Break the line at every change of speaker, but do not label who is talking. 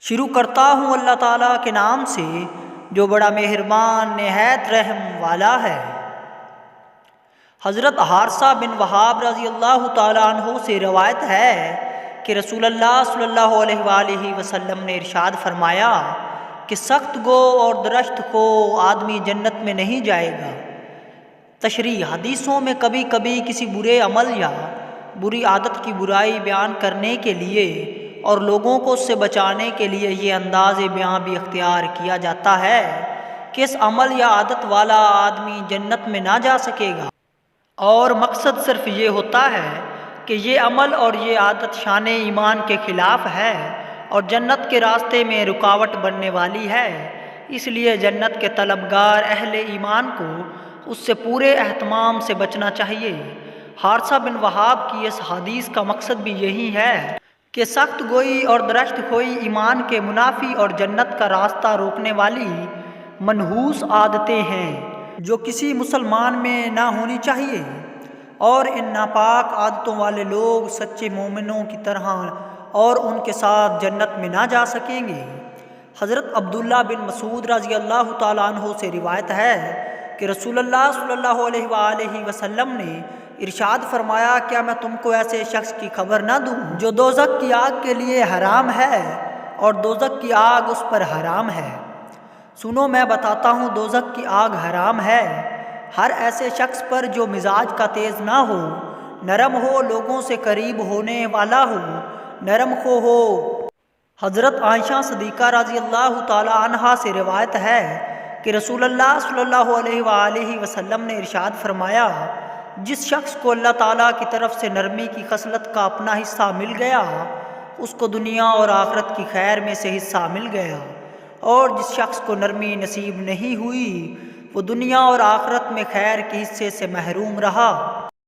شروع کرتا ہوں اللہ تعالیٰ کے نام سے جو بڑا مہربان نہایت رحم والا ہے۔ حضرت حارثہ بن وہاب رضی اللہ تعالیٰ عنہ سے روایت ہے کہ رسول اللہ صلی اللہ علیہ وآلہ وسلم نے ارشاد فرمایا کہ سخت گو اور درشت خو آدمی جنت میں نہیں جائے گا۔ تشریح: حدیثوں میں کبھی کبھی کسی برے عمل یا بری عادت کی برائی بیان کرنے کے لیے اور لوگوں کو اس سے بچانے کے لیے یہ انداز بیان بھی اختیار کیا جاتا ہے کہ اس عمل یا عادت والا آدمی جنت میں نہ جا سکے گا، اور مقصد صرف یہ ہوتا ہے کہ یہ عمل اور یہ عادت شان ایمان کے خلاف ہے اور جنت کے راستے میں رکاوٹ بننے والی ہے، اس لیے جنت کے طلبگار اہل ایمان کو اس سے پورے اہتمام سے بچنا چاہیے۔ حارثہ بن وہاب کی اس حدیث کا مقصد بھی یہی ہے کہ سخت گوئی اور درشت خوئی ایمان کے منافی اور جنت کا راستہ روکنے والی منحوس عادتیں ہیں جو کسی مسلمان میں نہ ہونی چاہیے، اور ان ناپاک عادتوں والے لوگ سچے مومنوں کی طرح اور ان کے ساتھ جنت میں نہ جا سکیں گے۔ حضرت عبداللہ بن مسعود رضی اللہ تعالیٰ عنہ سے روایت ہے کہ رسول اللہ صلی اللہ علیہ وآلہ وسلم نے ارشاد فرمایا، کیا میں تم کو ایسے شخص کی خبر نہ دوں جو دوزخ کی آگ کے لیے حرام ہے اور دوزخ کی آگ اس پر حرام ہے؟ سنو میں بتاتا ہوں، دوزخ کی آگ حرام ہے ہر ایسے شخص پر جو مزاج کا تیز نہ ہو، نرم ہو، لوگوں سے قریب ہونے والا ہو، نرم خو ہو۔ حضرت عائشہ صدیقہ رضی اللہ تعالی عنہا سے روایت ہے کہ رسول اللہ صلی اللہ علیہ وآلہ وسلم نے ارشاد فرمایا، جس شخص کو اللہ تعالیٰ کی طرف سے نرمی کی خصلت کا اپنا حصہ مل گیا اس کو دنیا اور آخرت کی خیر میں سے حصہ مل گیا، اور جس شخص کو نرمی نصیب نہیں ہوئی وہ دنیا اور آخرت میں خیر کے حصے سے محروم رہا۔